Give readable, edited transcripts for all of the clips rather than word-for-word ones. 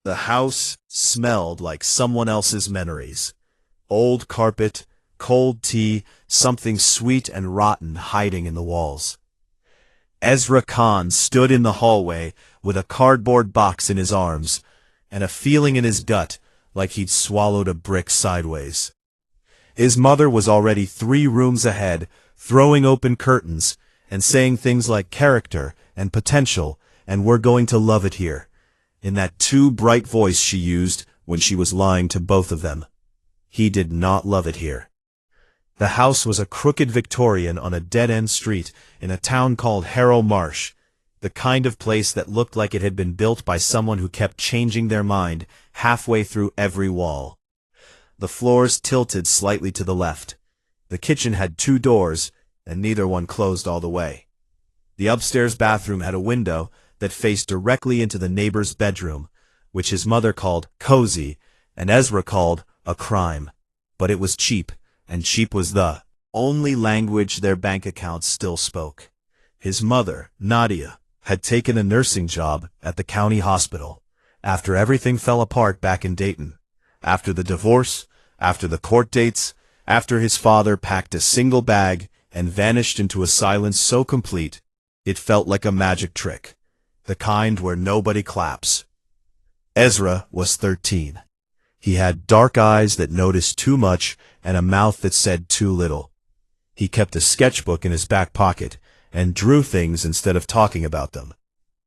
The house smelled like someone else's memories. Old carpet, cold tea, something sweet and rotten hiding in the walls. Ezra Khan stood in the hallway with a cardboard box in his arms and a feeling in his gut like he'd swallowed a brick sideways. His mother was already 3 rooms ahead, throwing open curtains and saying things like character and potential and we're going to love it here, in that too bright voice she used when she was lying to both of them. He did not love it here. The house was a crooked Victorian on a dead-end street in a town called Harrow Marsh, the kind of place that looked like it had been built by someone who kept changing their mind halfway through every wall. The floors tilted slightly to the left. The kitchen had 2 doors, and neither one closed all the way. The upstairs bathroom had a window that faced directly into the neighbor's bedroom, which his mother called cozy, and Ezra called a crime. But it was cheap, and cheap was the only language their bank accounts still spoke. His mother, Nadia, had taken a nursing job at the county hospital after everything fell apart back in Dayton. After the divorce, after the court dates, after his father packed a single bag and vanished into a silence so complete, it felt like a magic trick, the kind where nobody claps. Ezra was 13. He had dark eyes that noticed too much and a mouth that said too little. He kept a sketchbook in his back pocket and drew things instead of talking about them.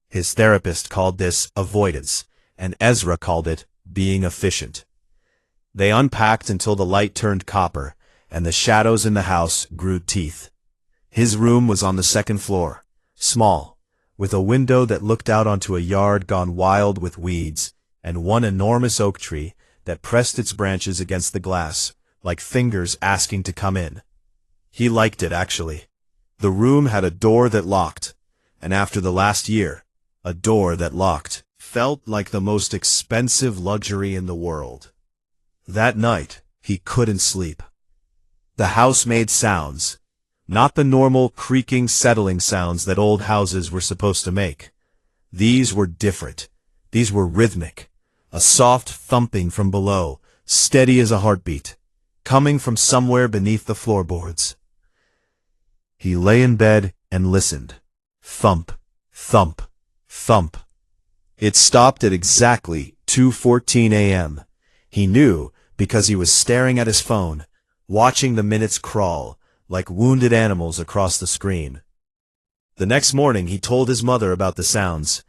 His therapist called this avoidance, and Ezra called it being efficient. They unpacked until the light turned copper, and the shadows in the house grew teeth. His room was on the 2nd floor, small, with a window that looked out onto a yard gone wild with weeds, and one enormous oak tree that pressed its branches against the glass, like fingers asking to come in. He liked it, actually. The room had a door that locked, and after the last year, a door that locked felt like the most expensive luxury in the world. That night, he couldn't sleep. The house made sounds, not the normal creaking, settling sounds that old houses were supposed to make. These were different. These were rhythmic. A soft thumping from below, steady as a heartbeat, coming from somewhere beneath the floorboards. He lay in bed and listened. Thump, thump, thump. It stopped at exactly 2:14 a.m. He knew because he was staring at his phone, watching the minutes crawl like wounded animals across the screen. The next morning he told his mother about the sounds.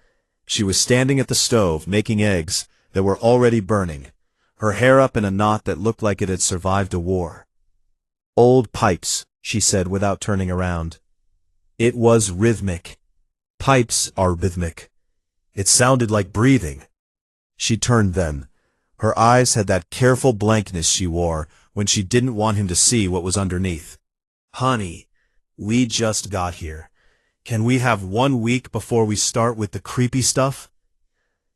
She was standing at the stove making eggs that were already burning, her hair up in a knot that looked like it had survived a war. "Old pipes," she said without turning around. It was rhythmic. Pipes are rhythmic. It sounded like breathing. She turned then. Her eyes had that careful blankness she wore when she didn't want him to see what was underneath. "Honey, we just got here. Can we have 1 week before we start with the creepy stuff?"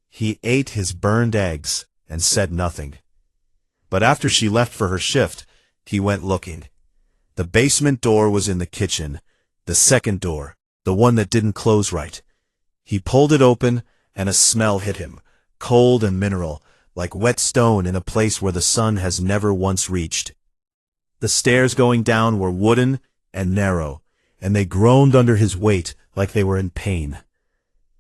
He ate his burned eggs and said nothing. But after she left for her shift, he went looking. The basement door was in the kitchen, the 2nd door, the one that didn't close right. He pulled it open, and a smell hit him, cold and mineral, like wet stone in a place where the sun has never once reached. The stairs going down were wooden and narrow, and they groaned under his weight like they were in pain.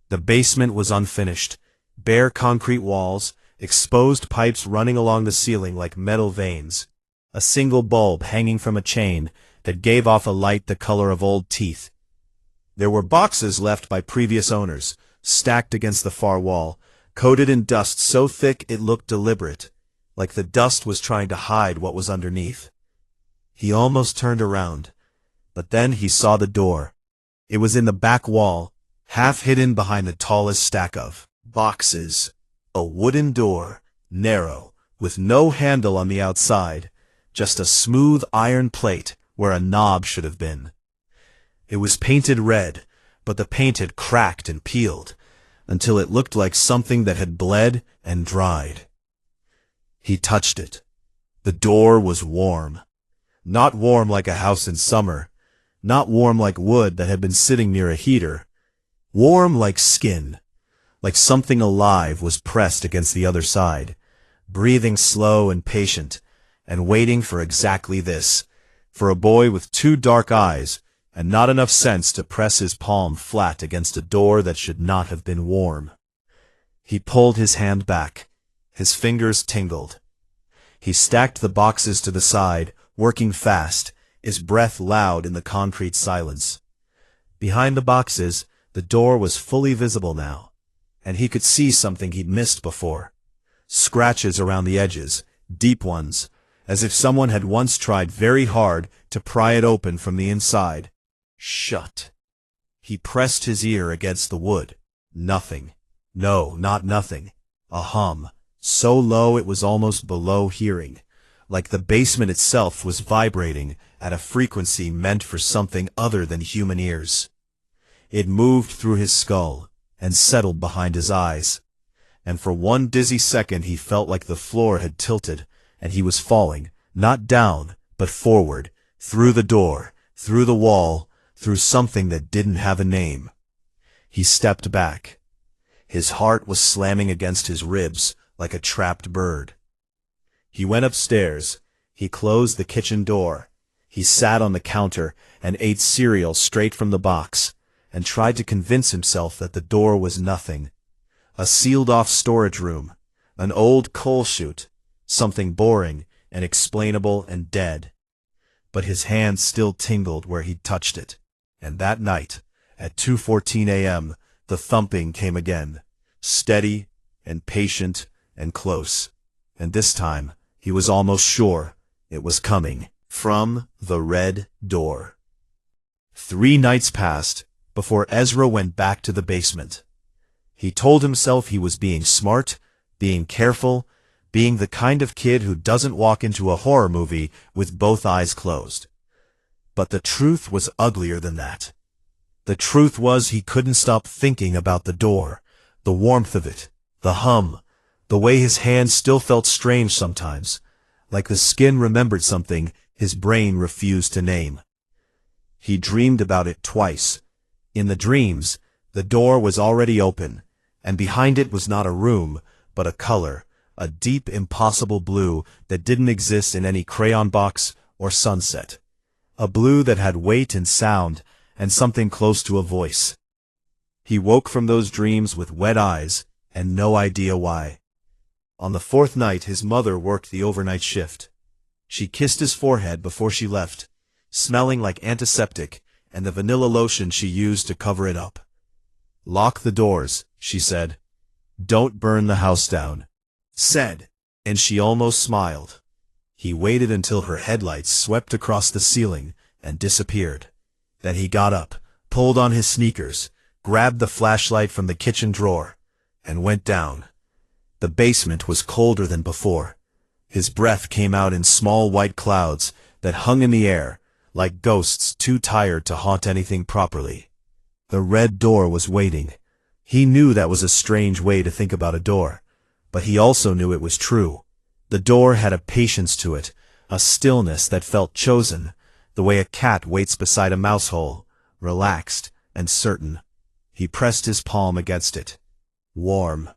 The basement was unfinished. Bare concrete walls, exposed pipes running along the ceiling like metal veins, a single bulb hanging from a chain that gave off a light the color of old teeth. There were boxes left by previous owners, stacked against the far wall, coated in dust so thick it looked deliberate, like the dust was trying to hide what was underneath. He almost turned around, but then he saw the door. It was in the back wall, half hidden behind the tallest stack of boxes. A wooden door, narrow, with no handle on the outside, just a smooth iron plate where a knob should have been. It was painted red, but the paint had cracked and peeled, until it looked like something that had bled and dried. He touched it. The door was warm. Not warm like a house in summer, not warm like wood that had been sitting near a heater. Warm like skin, like something alive was pressed against the other side, breathing slow and patient, and waiting for exactly this, for a boy with 2 dark eyes and not enough sense to press his palm flat against a door that should not have been warm. He pulled his hand back. His fingers tingled. He stacked the boxes to the side, working fast, his breath loud in the concrete silence. Behind the boxes, the door was fully visible now, and he could see something he'd missed before. Scratches around the edges, deep ones, as if someone had once tried very hard to pry it open from the inside. Shut. He pressed his ear against the wood. Nothing. No, not nothing. A hum, so low it was almost below hearing, like the basement itself was vibrating at a frequency meant for something other than human ears. It moved through his skull and settled behind his eyes, and for one dizzy second he felt like the floor had tilted, and he was falling, not down, but forward, through the door, through the wall, through something that didn't have a name. He stepped back. His heart was slamming against his ribs like a trapped bird. He went upstairs. He closed the kitchen door. He sat on the counter and ate cereal straight from the box, and tried to convince himself that the door was nothing. A sealed-off storage room, an old coal chute, something boring and explainable and dead. But his hand still tingled where he'd touched it, and that night, at 2:14 a.m., the thumping came again, steady and patient and close, and this time he was almost sure it was coming from the red door. 3 nights passed before Ezra went back to the basement. He told himself he was being smart, being careful, being the kind of kid who doesn't walk into a horror movie with both eyes closed. But the truth was uglier than that. The truth was he couldn't stop thinking about the door, the warmth of it, the hum, the way his hands still felt strange sometimes, like the skin remembered something his brain refused to name. He dreamed about it twice. In the dreams, the door was already open, and behind it was not a room, but a color, a deep, impossible blue that didn't exist in any crayon box or sunset. A blue that had weight and sound, and something close to a voice. He woke from those dreams with wet eyes, and no idea why. On the 4th night his mother worked the overnight shift. She kissed his forehead before she left, smelling like antiseptic and the vanilla lotion she used to cover it up. "Lock the doors," she said. "Don't burn the house down." Said, and she almost smiled. He waited until her headlights swept across the ceiling and disappeared. Then he got up, pulled on his sneakers, grabbed the flashlight from the kitchen drawer, and went down. The basement was colder than before. His breath came out in small white clouds that hung in the air, like ghosts too tired to haunt anything properly. The red door was waiting. He knew that was a strange way to think about a door, but he also knew it was true. The door had a patience to it, a stillness that felt chosen, the way a cat waits beside a mouse hole, relaxed and certain. He pressed his palm against it. Warm.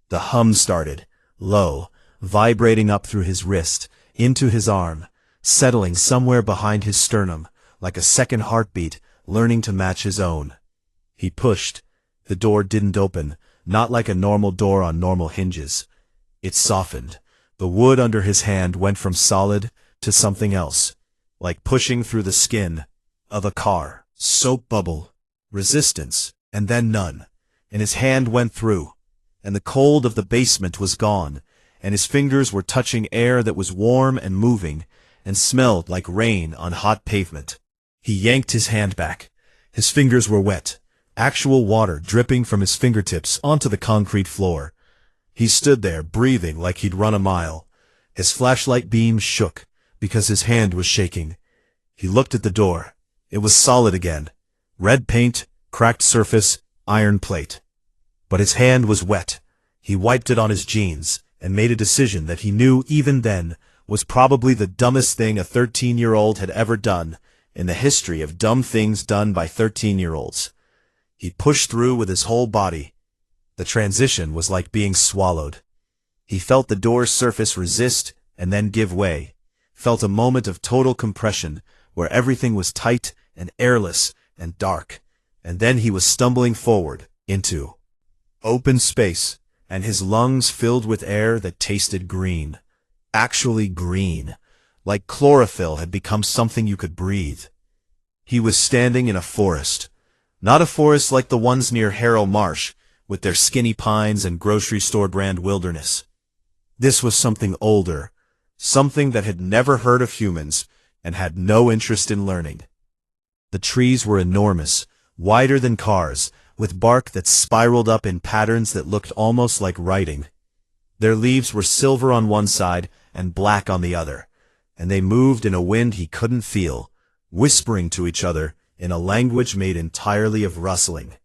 The hum started, low, vibrating up through his wrist, into his arm, settling somewhere behind his sternum, like a second heartbeat, learning to match his own. He pushed. The door didn't open, not like a normal door on normal hinges. It softened. The wood under his hand went from solid to something else, like pushing through the skin of a car. Soap bubble, resistance, and then none, and his hand went through, and the cold of the basement was gone, and his fingers were touching air that was warm and moving, and smelled like rain on hot pavement. He yanked his hand back. His fingers were wet, actual water dripping from his fingertips onto the concrete floor. He stood there, breathing like he'd run a mile. His flashlight beam shook, because his hand was shaking. He looked at the door. It was solid again. Red paint, cracked surface, iron plate. But his hand was wet. He wiped it on his jeans, and made a decision that he knew even then was probably the dumbest thing a 13-year-old had ever done in the history of dumb things done by 13-year-olds. He pushed through with his whole body. The transition was like being swallowed. He felt the door's surface resist and then give way, felt a moment of total compression where everything was tight and airless and dark, and then he was stumbling forward into open space, and his lungs filled with air that tasted green. Actually green, like chlorophyll had become something you could breathe. He was standing in a forest, not a forest like the ones near Harrow Marsh, with their skinny pines and grocery store brand wilderness. This was something older, something that had never heard of humans and had no interest in learning. The trees were enormous, wider than cars, with bark that spiraled up in patterns that looked almost like writing. Their leaves were silver on one side and black on the other, and they moved in a wind he couldn't feel, whispering to each other in a language made entirely of rustling.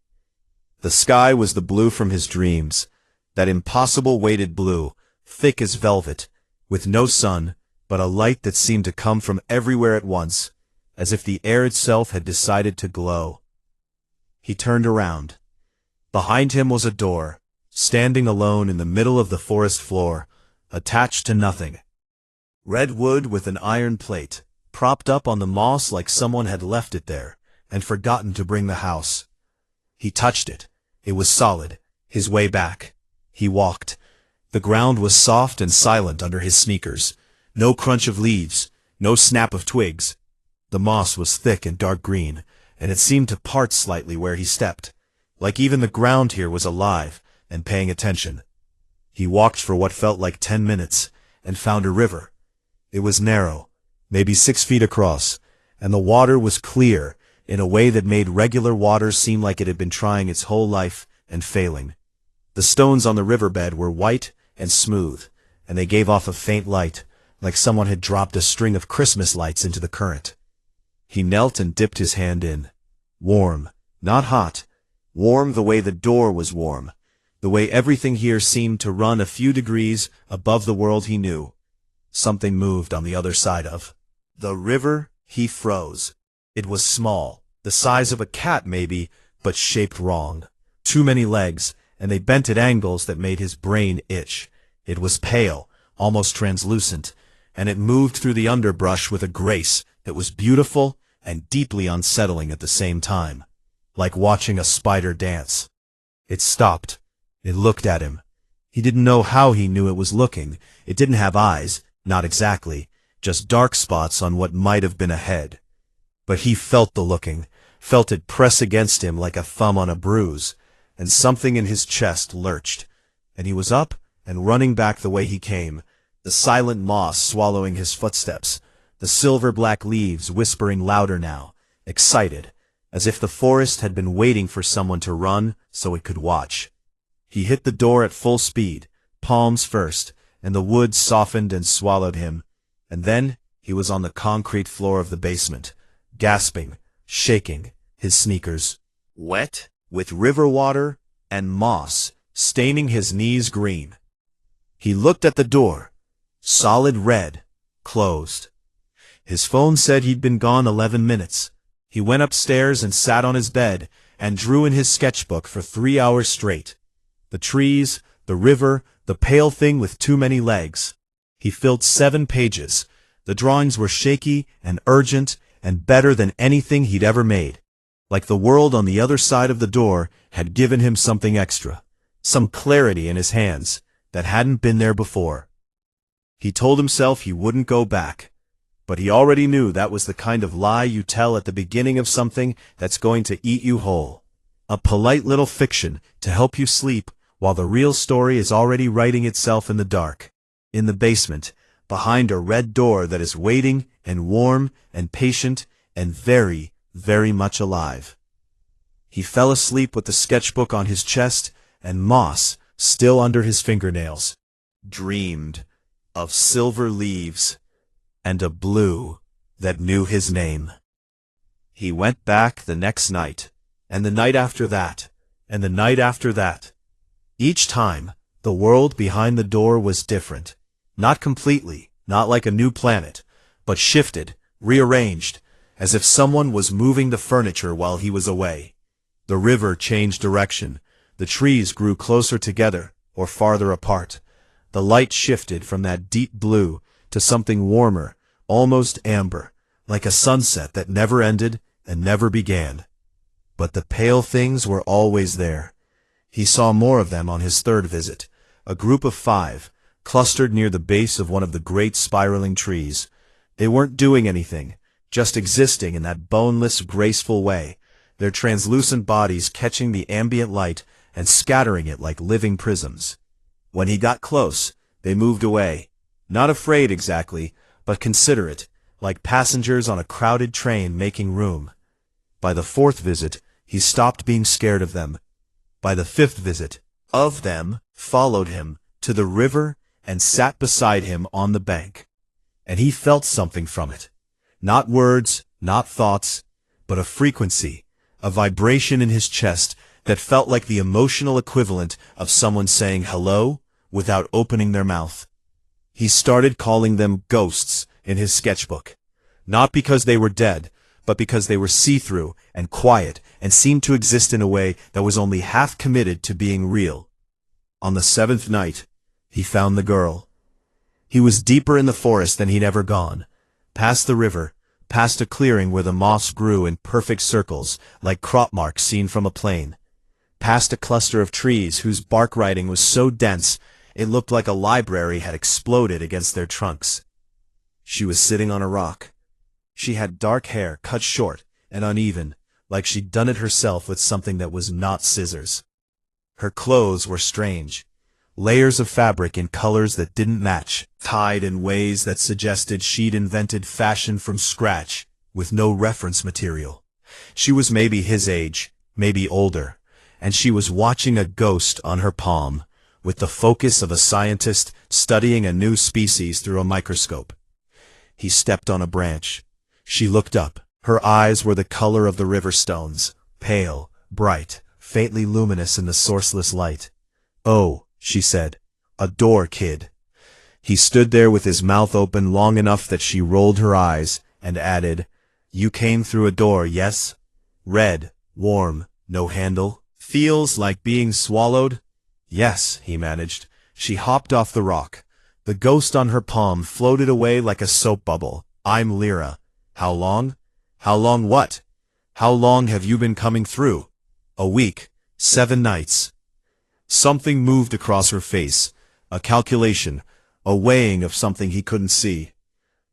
The sky was the blue from his dreams, that impossible weighted blue, thick as velvet, with no sun, but a light that seemed to come from everywhere at once, as if the air itself had decided to glow. He turned around. Behind him was a door, standing alone in the middle of the forest floor, attached to nothing. Red wood with an iron plate, propped up on the moss like someone had left it there, and forgotten to bring the house. He touched it. It was solid. His way back. He walked. The ground was soft and silent under his sneakers. No crunch of leaves, no snap of twigs. The moss was thick and dark green, and it seemed to part slightly where he stepped, like even the ground here was alive and paying attention. He walked for what felt like 10 minutes, and found a river. It was narrow, maybe 6 feet across, and the water was clear in a way that made regular water seem like it had been trying its whole life and failing. The stones on the riverbed were white and smooth, and they gave off a faint light, like someone had dropped a string of Christmas lights into the current. He knelt and dipped his hand in. Warm, not hot. Warm the way the door was warm, the way everything here seemed to run a few degrees above the world he knew. Something moved on the other side of the river. He froze. It was small, the size of a cat maybe, but shaped wrong. Too many legs, and they bent at angles that made his brain itch. It was pale, almost translucent, and it moved through the underbrush with a grace that was beautiful and deeply unsettling at the same time, like watching a spider dance. It stopped. It looked at him. He didn't know how he knew it was looking. It didn't have eyes, not exactly, just dark spots on what might have been a head. But he felt the looking, felt it press against him like a thumb on a bruise, and something in his chest lurched, and he was up and running back the way he came, the silent moss swallowing his footsteps, the silver-black leaves whispering louder now, excited, as if the forest had been waiting for someone to run so it could watch. He hit the door at full speed, palms first, and the wood softened and swallowed him, and then he was on the concrete floor of the basement, gasping, shaking, his sneakers wet with river water and moss staining his knees green. He looked at the door, solid red, closed. His phone said he'd been gone 11 minutes. He went upstairs and sat on his bed and drew in his sketchbook for 3 hours straight. The trees, the river, the pale thing with too many legs. He filled 7 pages. The drawings were shaky and urgent and better than anything he'd ever made. Like the world on the other side of the door had given him something extra, some clarity in his hands that hadn't been there before. He told himself he wouldn't go back, but he already knew that was the kind of lie you tell at the beginning of something that's going to eat you whole. A polite little fiction to help you sleep while the real story is already writing itself in the dark, in the basement, behind a red door that is waiting and warm and patient and very, very much alive. He fell asleep with the sketchbook on his chest and moss still under his fingernails, dreamed of silver leaves and a blue that knew his name. He went back the next night, and the night after that, and the night after that. Each time, the world behind the door was different. Not completely, not like a new planet, but shifted, rearranged, as if someone was moving the furniture while he was away. The river changed direction. The trees grew closer together, or farther apart. The light shifted from that deep blue to something warmer, almost amber, like a sunset that never ended and never began. But the pale things were always there. He saw more of them on his third visit, a group of 5, clustered near the base of one of the great spiraling trees. They weren't doing anything, just existing in that boneless, graceful way, their translucent bodies catching the ambient light and scattering it like living prisms. When he got close, they moved away, not afraid exactly, but considerate, like passengers on a crowded train making room. By the 4th visit, he stopped being scared of them. By the 5th visit, of them followed him to the river and sat beside him on the bank. And he felt something from it. Not words, not thoughts, but a frequency, a vibration in his chest that felt like the emotional equivalent of someone saying hello without opening their mouth. He started calling them ghosts in his sketchbook, not because they were dead, but because they were see-through and quiet and seemed to exist in a way that was only half committed to being real. On the 7th night, he found the girl. He was deeper in the forest than he'd ever gone, past the river, past a clearing where the moss grew in perfect circles like crop marks seen from a plane, past a cluster of trees whose bark writing was so dense it looked like a library had exploded against their trunks. She was sitting on a rock. She had dark hair cut short and uneven, like she'd done it herself with something that was not scissors. Her clothes were strange, layers of fabric in colors that didn't match, tied in ways that suggested she'd invented fashion from scratch, with no reference material. She was maybe his age, maybe older, and she was watching a ghost on her palm, with the focus of a scientist studying a new species through a microscope. He stepped on a branch. She looked up. Her eyes were the color of the river stones, pale, bright, faintly luminous in the sourceless light. "Oh," she said, "a door, kid." He stood there with his mouth open long enough that she rolled her eyes and added, "You came through a door, yes? Red, warm, no handle. Feels like being swallowed?" "Yes," he managed. She hopped off the rock. The ghost on her palm floated away like a soap bubble. "I'm Lyra. How long?" "How long what? How long have you been coming through?" "A week. 7 nights. Something moved across her face, a calculation, a weighing of something he couldn't see.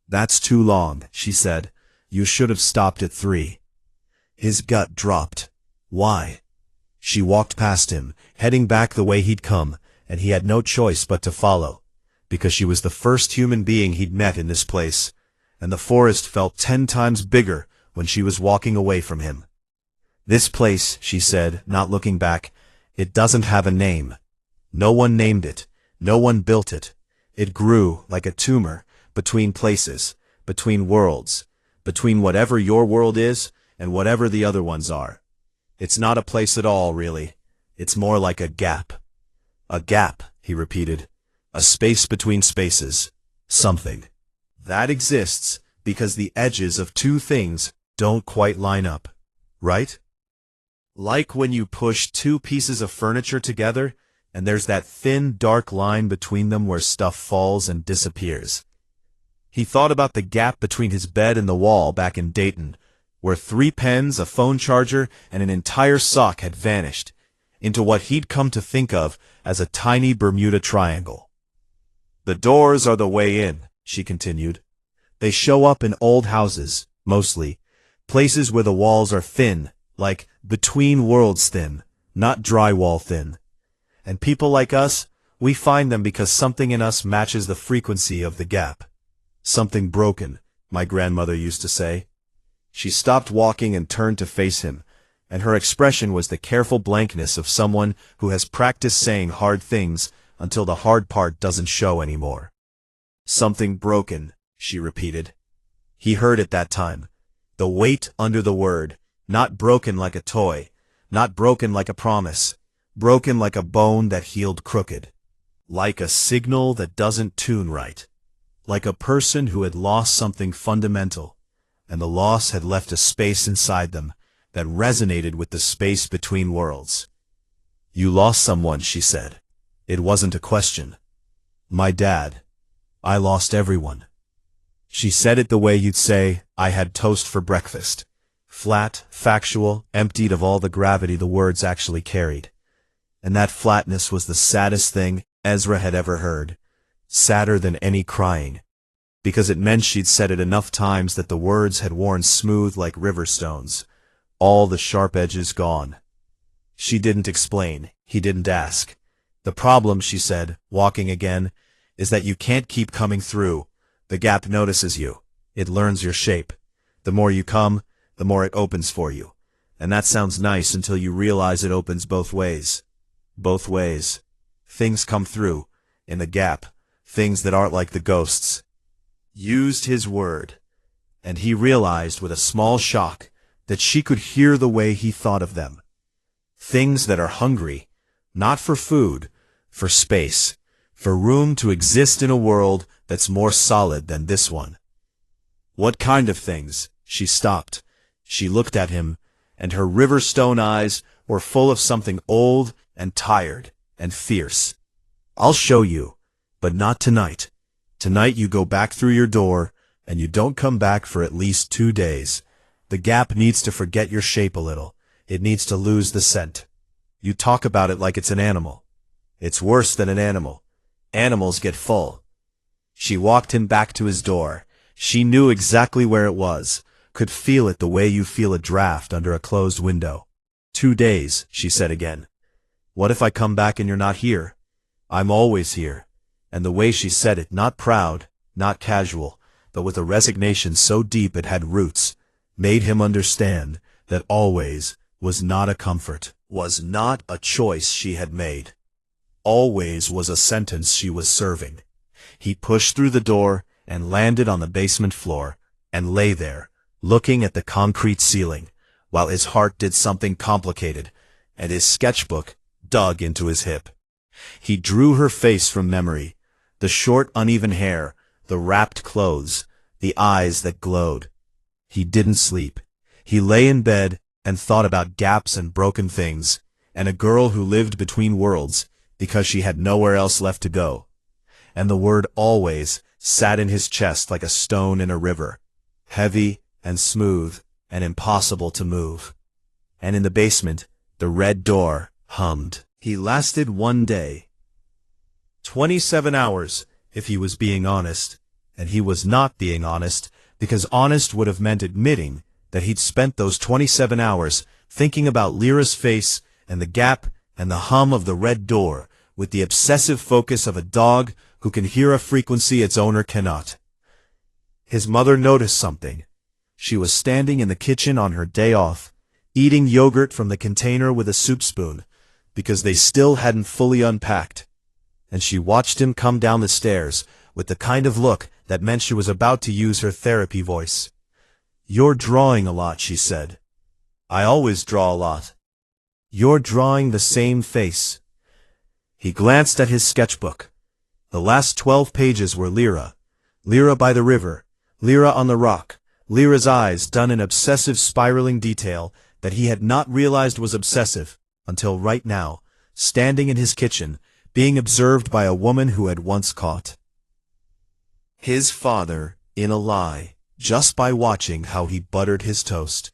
"That's too long," she said. "You should have stopped at 3. His gut dropped. "Why?" She walked past him, heading back the way he'd come, and he had no choice but to follow, because she was the first human being he'd met in this place, and the forest felt 10 times bigger when she was walking away from him. "This place," she said, not looking back, "it doesn't have a name. No one named it. No one built it. It grew like a tumor, between places, between worlds, between whatever your world is and whatever the other ones are. It's not a place at all, really. It's more like a gap." "A gap," he repeated. "A space between spaces. Something. That exists because the edges of 2 things don't quite line up. Right? Like when you push 2 pieces of furniture together, and there's that thin, dark line between them where stuff falls and disappears." He thought about the gap between his bed and the wall back in Dayton, where 3 pens, a phone charger, and an entire sock had vanished, into what he'd come to think of as a tiny Bermuda Triangle. "The doors are the way in," she continued. "They show up in old houses, mostly, places where the walls are thin, like between worlds thin, not drywall thin. And people like us, we find them because something in us matches the frequency of the gap. Something broken, my grandmother used to say." She stopped walking and turned to face him, and her expression was the careful blankness of someone who has practiced saying hard things until the hard part doesn't show anymore. "Something broken," she repeated. He heard it that time. The weight under the word, not broken like a toy, not broken like a promise, broken like a bone that healed crooked. Like a signal that doesn't tune right. Like a person who had lost something fundamental, and the loss had left a space inside them that resonated with the space between worlds. You lost someone, she said. It wasn't a question. My dad. I lost everyone. She said it the way you'd say, I had toast for breakfast. Flat, factual, emptied of all the gravity the words actually carried. And that flatness was the saddest thing Ezra had ever heard. Sadder than any crying. Because it meant she'd said it enough times that the words had worn smooth like river stones. All the sharp edges gone. She didn't explain. He didn't ask. The problem, she said, walking again, is that you can't keep coming through. The gap notices you. It learns your shape. The more you come, the more it opens for you. And that sounds nice until you realize it opens both ways. Both ways. Things come through, in the gap, things that aren't like the ghosts. Used his word. And he realized with a small shock that she could hear the way he thought of them. Things that are hungry, not for food, for space, for room to exist in a world that's more solid than this one. What kind of things? She stopped. She looked at him, and her river-stone eyes were full of something old and tired and fierce. I'll show you, but not tonight. Tonight you go back through your door, and you don't come back for at least 2 days. The gap needs to forget your shape a little. It needs to lose the scent. You talk about it like it's an animal. It's worse than an animal. Animals get full. She walked him back to his door. She knew exactly where it was, could feel it the way you feel a draft under a closed window. 2 days, she said again. What if I come back and you're not here? I'm always here. And the way she said it, not proud, not casual, but with a resignation so deep it had roots, made him understand that always was not a comfort, was not a choice she had made. Always was a sentence she was serving. He pushed through the door and landed on the basement floor, and lay there, looking at the concrete ceiling, while his heart did something complicated, and his sketchbook dug into his hip. He drew her face from memory, the short, uneven hair, the wrapped clothes, the eyes that glowed. He didn't sleep. He lay in bed and thought about gaps and broken things, and a girl who lived between worlds because she had nowhere else left to go. And the word always sat in his chest like a stone in a river, heavy and smooth and impossible to move. And in the basement, the red door hummed. He lasted 1 day. 27 hours, if he was being honest. And he was not being honest, because honest would have meant admitting that he'd spent those 27 hours thinking about Lyra's face and the gap and the hum of the red door with the obsessive focus of a dog who can hear a frequency its owner cannot. His mother noticed something. She was standing in the kitchen on her day off, eating yogurt from the container with a soup spoon, because they still hadn't fully unpacked. And she watched him come down the stairs with the kind of look that meant she was about to use her therapy voice. You're drawing a lot, she said. I always draw a lot. You're drawing the same face. He glanced at his sketchbook. The last 12 pages were Lyra. Lyra by the river. Lyra on the rock. Lyra's eyes done in obsessive spiraling detail that he had not realized was obsessive until right now, standing in his kitchen, being observed by a woman who had once caught his father in a lie, just by watching how he buttered his toast.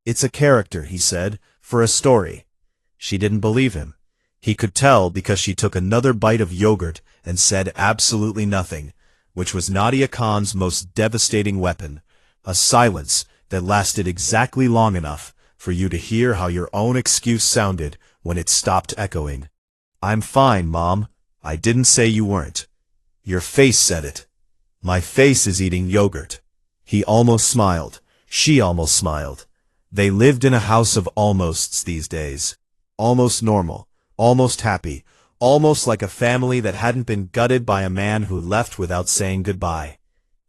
It's a character, he said, for a story. She didn't believe him. He could tell because she took another bite of yogurt and said absolutely nothing, which was Nadia Khan's most devastating weapon, a silence that lasted exactly long enough for you to hear how your own excuse sounded when it stopped echoing. I'm fine, Mom. I didn't say you weren't. Your face said it. My face is eating yogurt. He almost smiled. She almost smiled. They lived in a house of almosts these days. Almost normal. Almost happy. Almost like a family that hadn't been gutted by a man who left without saying goodbye.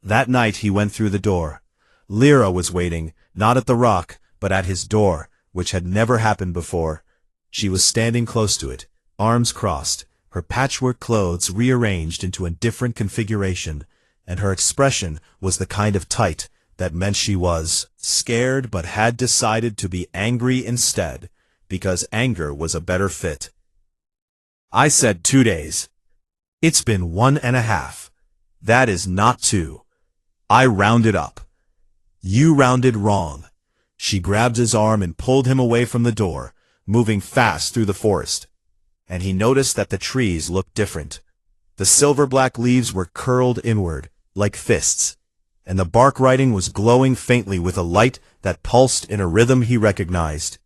That night he went through the door. Lyra was waiting, not at the rock, but at his door, which had never happened before. She was standing close to it, arms crossed, her patchwork clothes rearranged into a different configuration, and her expression was the kind of tight that meant she was scared but had decided to be angry instead, because anger was a better fit. I said 2 days. It's been 1.5. That is not 2. I rounded up. You rounded wrong. She grabbed his arm and pulled him away from the door, moving fast through the forest. And he noticed that the trees looked different. The silver-black leaves were curled inward, like fists, and the bark writing was glowing faintly with a light that pulsed in a rhythm he recognized.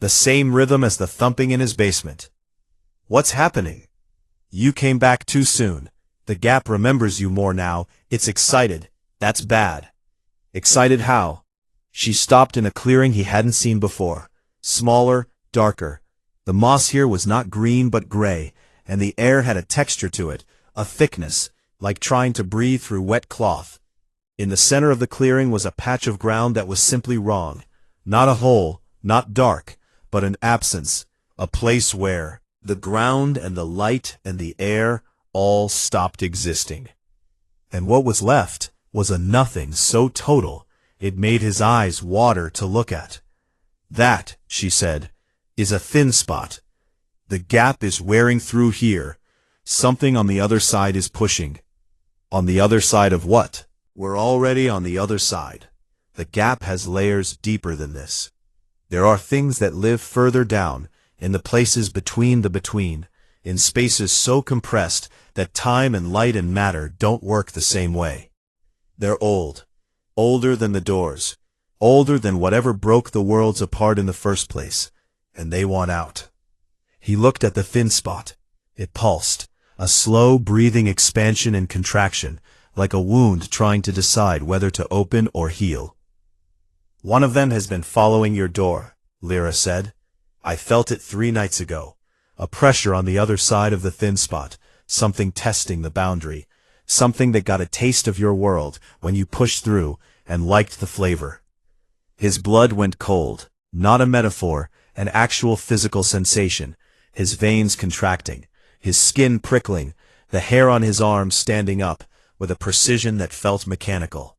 The same rhythm as the thumping in his basement. What's happening? You came back too soon. The gap remembers you more now. It's excited. That's bad. Excited how? She stopped in a clearing he hadn't seen before. Smaller, darker. The moss here was not green but gray, and the air had a texture to it, a thickness, like trying to breathe through wet cloth. In the center of the clearing was a patch of ground that was simply wrong. Not a hole, not dark, but an absence, a place where the ground and the light and the air all stopped existing. And what was left was a nothing so total it made his eyes water to look at. That, she said, is a thin spot. The gap is wearing through here. Something on the other side is pushing. On the other side of what? We're already on the other side. The gap has layers deeper than this. There are things that live further down, in the places between the between, in spaces so compressed that time and light and matter don't work the same way. They're old. Older than the doors. Older than whatever broke the worlds apart in the first place. And they want out. He looked at the thin spot. It pulsed, a slow breathing expansion and contraction, like a wound trying to decide whether to open or heal. One of them has been following your door, Lyra said. I felt it 3 nights ago. A pressure on the other side of the thin spot, something testing the boundary, something that got a taste of your world when you pushed through and liked the flavor. His blood went cold, not a metaphor, an actual physical sensation, his veins contracting, his skin prickling, the hair on his arms standing up with a precision that felt mechanical.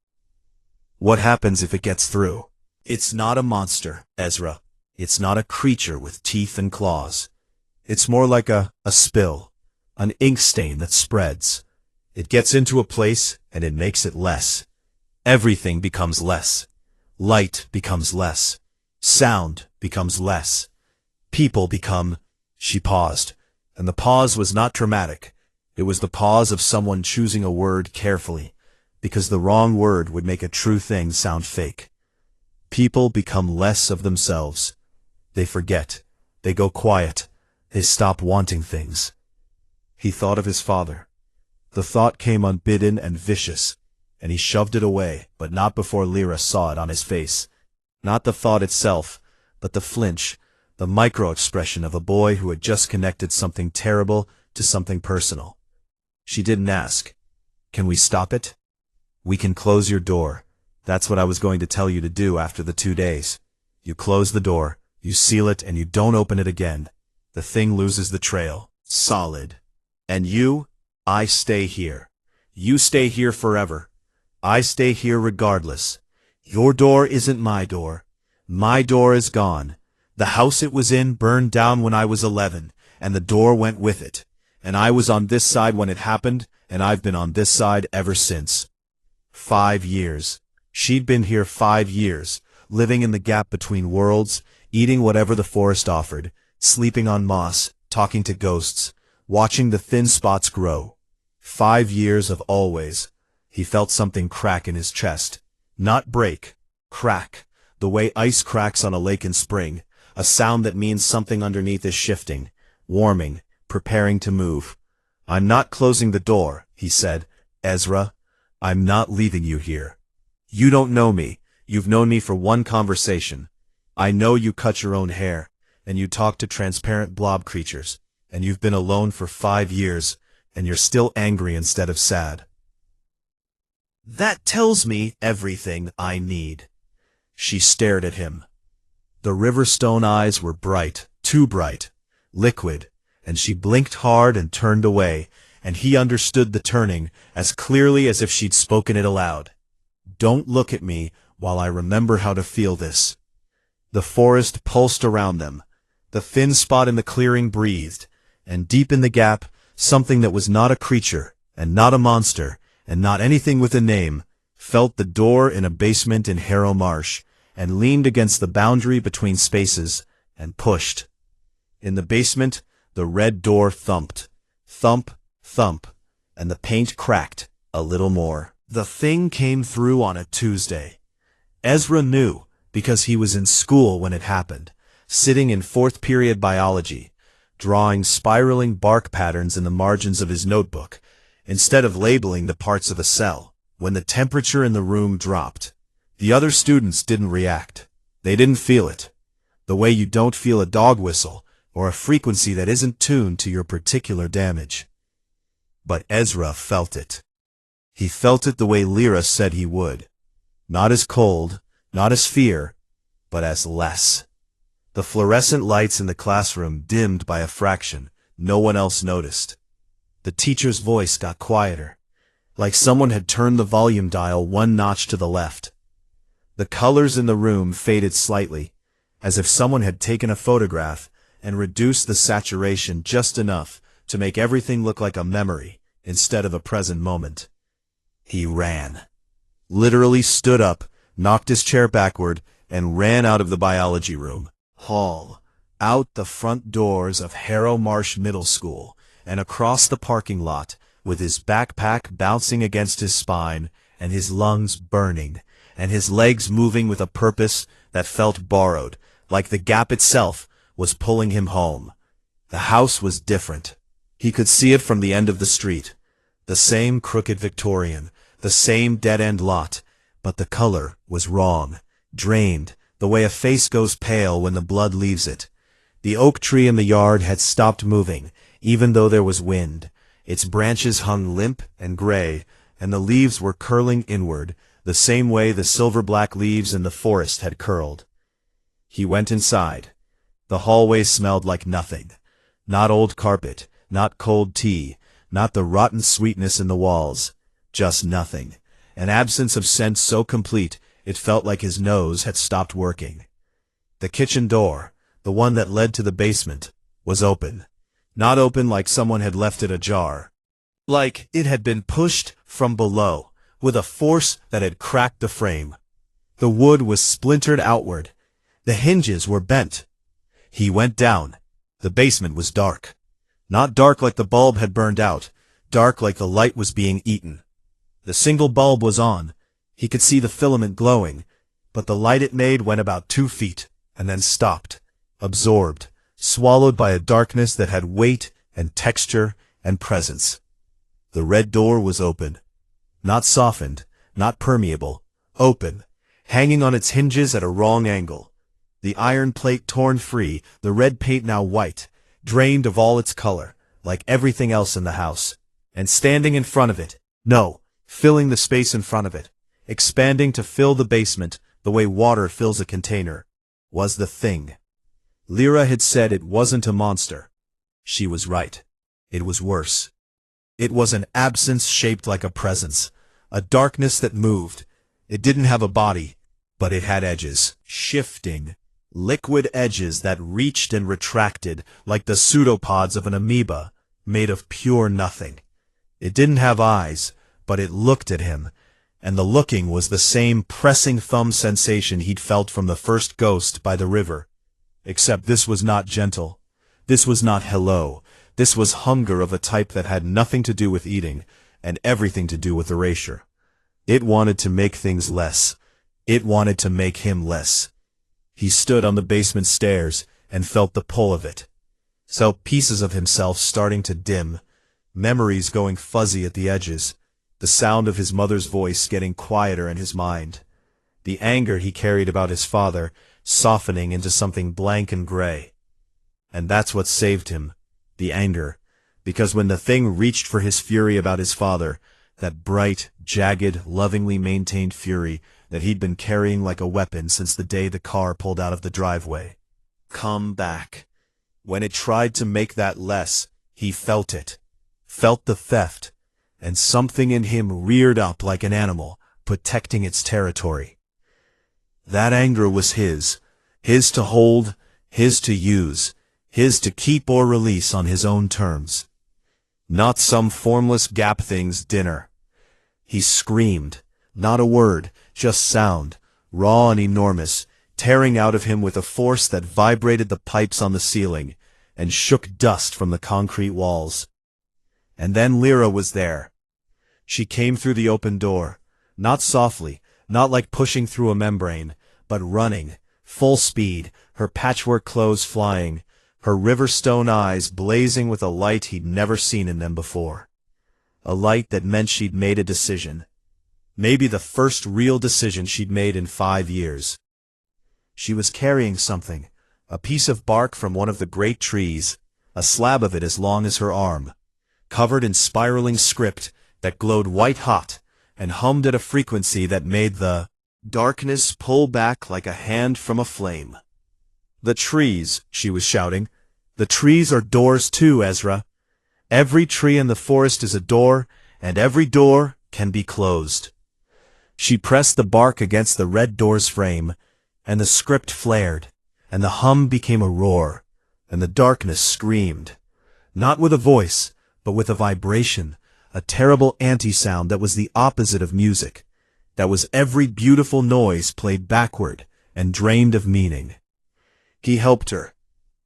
What happens if it gets through? It's not a monster, Ezra. It's not a creature with teeth and claws. It's more like a spill, an ink stain that spreads. It gets into a place and it makes it less. Everything becomes less. Light becomes less. Sound becomes less. People become... She paused, and the pause was not dramatic. It was the pause of someone choosing a word carefully, because the wrong word would make a true thing sound fake. People become less of themselves. They forget. They go quiet. They stop wanting things. He thought of his father. The thought came unbidden and vicious, and he shoved it away, but not before Lyra saw it on his face. Not the thought itself, but the flinch, the micro-expression of a boy who had just connected something terrible to something personal. She didn't ask. Can we stop it? We can close your door. That's what I was going to tell you to do after the 2 days. You close the door, you seal it, and you don't open it again. The thing loses the trail. Solid. And you? I stay here. You stay here forever. I stay here regardless. Your door isn't my door. My door is gone. The house it was in burned down when I was 11, and the door went with it. And I was on this side when it happened, and I've been on this side ever since. 5 years. She'd been here 5 years, living in the gap between worlds, eating whatever the forest offered, sleeping on moss, talking to ghosts, watching the thin spots grow. 5 years of always. He felt something crack in his chest. Not break. Crack. The way ice cracks on a lake in spring. A sound that means something underneath is shifting, warming, preparing to move. I'm not closing the door, he said. Ezra, I'm not leaving you here. You don't know me. You've known me for one conversation. I know you cut your own hair, and you talk to transparent blob creatures, and you've been alone for 5 years, and you're still angry instead of sad. That tells me everything I need. She stared at him. The Riverstone eyes were bright, too bright, liquid, and she blinked hard and turned away, and he understood the turning as clearly as if she'd spoken it aloud. Don't look at me while I remember how to feel this. The forest pulsed around them. The thin spot in the clearing breathed, and deep in the gap, something that was not a creature, and not a monster, and not anything with a name, felt the door in a basement in Harrow Marsh, and leaned against the boundary between spaces, and pushed. In the basement, the red door thumped. Thump, thump, and the paint cracked a little more. The thing came through on a Tuesday. Ezra knew, because he was in school when it happened, sitting in fourth period biology, drawing spiraling bark patterns in the margins of his notebook, instead of labeling the parts of a cell. When the temperature in the room dropped, the other students didn't react. They didn't feel it. The way you don't feel a dog whistle, or a frequency that isn't tuned to your particular damage. But Ezra felt it. He felt it the way Lyra said he would. Not as cold, not as fear, but as less. The fluorescent lights in the classroom dimmed by a fraction. No one else noticed. The teacher's voice got quieter, like someone had turned the volume dial one notch to the left. The colors in the room faded slightly, as if someone had taken a photograph and reduced the saturation just enough to make everything look like a memory instead of a present moment. He ran. Literally stood up, knocked his chair backward, and ran out of the biology room. Hall, out the front doors of Harrow Marsh Middle School, and across the parking lot, with his backpack bouncing against his spine, and his lungs burning, and his legs moving with a purpose that felt borrowed, like the gap itself was pulling him home. The house was different. He could see it from the end of the street. The same crooked Victorian, the same dead-end lot, but the color was wrong, drained, the way a face goes pale when the blood leaves it. The oak tree in the yard had stopped moving, even though there was wind. Its branches hung limp and gray, and the leaves were curling inward, the same way the silver-black leaves in the forest had curled. He went inside. The hallway smelled like nothing. Not old carpet, not cold tea, not the rotten sweetness in the walls. Just nothing. An absence of scent so complete it felt like his nose had stopped working. The kitchen door, the one that led to the basement, was open. Not open like someone had left it ajar. Like it had been pushed from below, with a force that had cracked the frame. The wood was splintered outward. The hinges were bent. He went down. The basement was dark. Not dark like the bulb had burned out, dark like the light was being eaten. The single bulb was on. He could see the filament glowing, but the light it made went about 2 feet, and then stopped, absorbed, swallowed by a darkness that had weight and texture and presence. The red door was open. Not softened, not permeable, open, hanging on its hinges at a wrong angle. The iron plate torn free, the red paint now white, drained of all its color, like everything else in the house. And standing in front of it, no, filling the space in front of it, expanding to fill the basement the way water fills a container, was the thing. Lyra had said it wasn't a monster. She was right. It was worse. It was an absence shaped like a presence, a darkness that moved. It didn't have a body, but it had edges, shifting, liquid edges that reached and retracted like the pseudopods of an amoeba, made of pure nothing. It didn't have eyes, but it looked at him, and the looking was the same pressing thumb sensation he'd felt from the first ghost by the river. Except this was not gentle. This was not hello. This was hunger of a type that had nothing to do with eating, and everything to do with erasure. It wanted to make things less. It wanted to make him less. He stood on the basement stairs and felt the pull of it. Felt pieces of himself starting to dim, memories going fuzzy at the edges, the sound of his mother's voice getting quieter in his mind, the anger he carried about his father softening into something blank and gray. And that's what saved him, the anger, because when the thing reached for his fury about his father, that bright, jagged, lovingly maintained fury that he'd been carrying like a weapon since the day the car pulled out of the driveway, come back. When it tried to make that less, he felt it, felt the theft, and something in him reared up like an animal, protecting its territory. That anger was his to hold, his to use. his to keep or release on his own terms. Not some formless gap thing's dinner. He screamed, not a word, just sound, raw and enormous, tearing out of him with a force that vibrated the pipes on the ceiling and shook dust from the concrete walls. And then Lyra was there. She came through the open door, not softly, not like pushing through a membrane, but running, full speed, her patchwork clothes flying, her river-stone eyes blazing with a light he'd never seen in them before. A light that meant she'd made a decision. Maybe the first real decision she'd made in 5 years. She was carrying something, a piece of bark from one of the great trees, a slab of it as long as her arm, covered in spiraling script that glowed white-hot and hummed at a frequency that made the darkness pull back like a hand from a flame. "The trees," she was shouting. "The trees are doors too, Ezra. Every tree in the forest is a door, and every door can be closed." She pressed the bark against the red door's frame, and the script flared, and the hum became a roar, and the darkness screamed, not with a voice, but with a vibration, a terrible anti-sound that was the opposite of music, that was every beautiful noise played backward and drained of meaning. He helped her.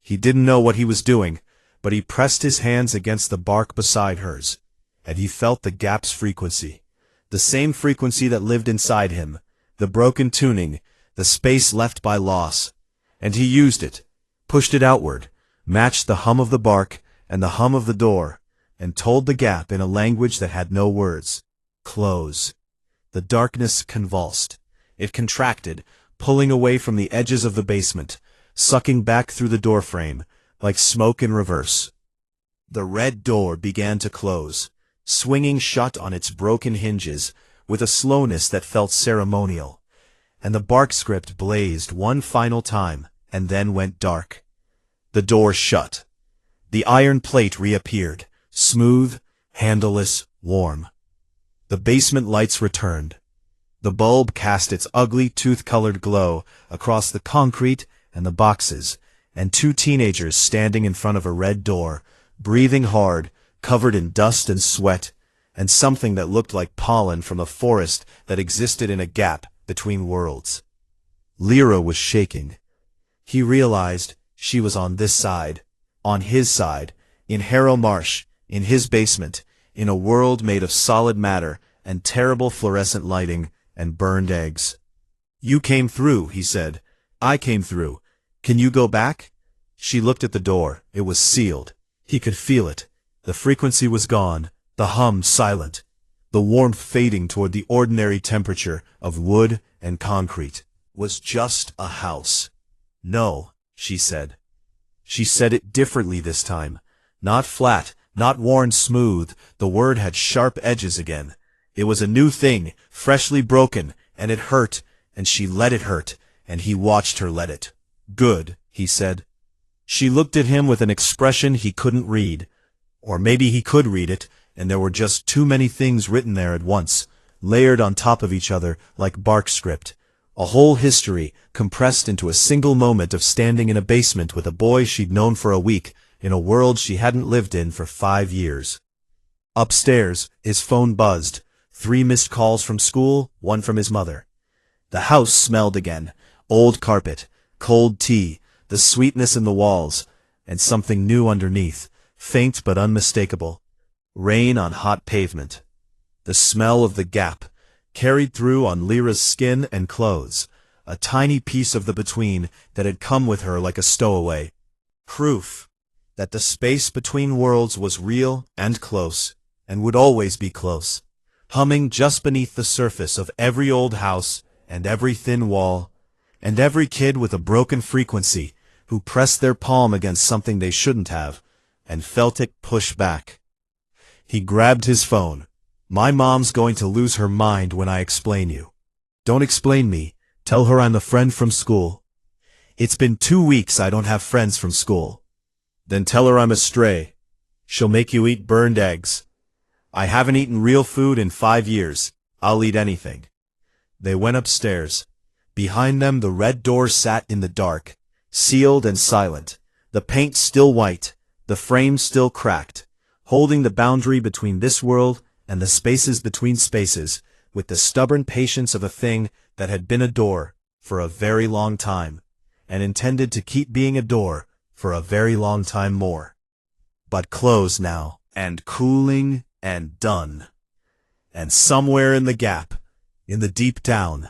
He didn't know what he was doing, but he pressed his hands against the bark beside hers, and he felt the gap's frequency, the same frequency that lived inside him, the broken tuning, the space left by loss, and he used it, pushed it outward, matched the hum of the bark and the hum of the door, and told the gap in a language that had no words, "Close." The darkness convulsed. It contracted, pulling away from the edges of the basement, sucking back through the doorframe, like smoke in reverse. The red door began to close, swinging shut on its broken hinges, with a slowness that felt ceremonial, and the bark script blazed one final time, and then went dark. The door shut. The iron plate reappeared, smooth, handleless, warm. The basement lights returned. The bulb cast its ugly, tooth-colored glow across the concrete and the boxes, and 2 teenagers standing in front of a red door, breathing hard, covered in dust and sweat, and something that looked like pollen from a forest that existed in a gap between worlds. Lyra was shaking. He realized she was on this side, on his side, in Harrow Marsh, in his basement, in a world made of solid matter and terrible fluorescent lighting and burned eggs. "You came through," he said. "I came through. Can you go back?" She looked at the door. It was sealed. He could feel it. The frequency was gone, the hum silent, the warmth fading toward the ordinary temperature of wood and concrete. Was just a house. "No," she said. She said it differently this time. Not flat, not worn smooth, the word had sharp edges again. It was a new thing, freshly broken, and it hurt, and she let it hurt, and he watched her let it. "Good," he said. She looked at him with an expression he couldn't read. Or maybe he could read it, and there were just too many things written there at once, layered on top of each other like bark script. A whole history compressed into a single moment of standing in a basement with a boy she'd known for a week, in a world she hadn't lived in for 5 years. Upstairs, his phone buzzed. 3 missed calls from school, 1 from his mother. The house smelled again. Old carpet, cold tea, the sweetness in the walls, and something new underneath, faint but unmistakable. Rain on hot pavement. The smell of the gap, carried through on Lyra's skin and clothes, a tiny piece of the between that had come with her like a stowaway. Proof that the space between worlds was real and close, and would always be close, humming just beneath the surface of every old house and every thin wall, and every kid with a broken frequency who pressed their palm against something they shouldn't have, and felt it push back. He grabbed his phone. "My mom's going to lose her mind when I explain you." "Don't explain me. Tell her I'm a friend from school." "It's been 2 weeks I don't have friends from school." "Then tell her I'm a stray. She'll make you eat burned eggs." "I haven't eaten real food in 5 years. I'll eat anything." They went upstairs. Behind them the red door sat in the dark, sealed and silent, the paint still white, the frame still cracked, holding the boundary between this world and the spaces between spaces, with the stubborn patience of a thing that had been a door for a very long time, and intended to keep being a door for a very long time more. But closed now, and cooling, and done. And somewhere in the gap, in the deep down,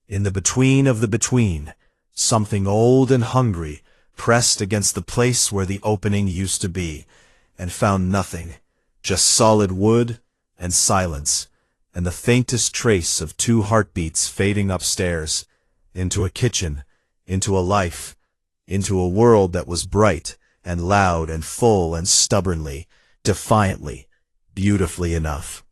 in the between of the between, something old and hungry pressed against the place where the opening used to be, and found nothing, just solid wood and silence, and the faintest trace of 2 heartbeats fading upstairs, into a kitchen, into a life, into a world that was bright and loud and full and stubbornly, defiantly, beautifully enough.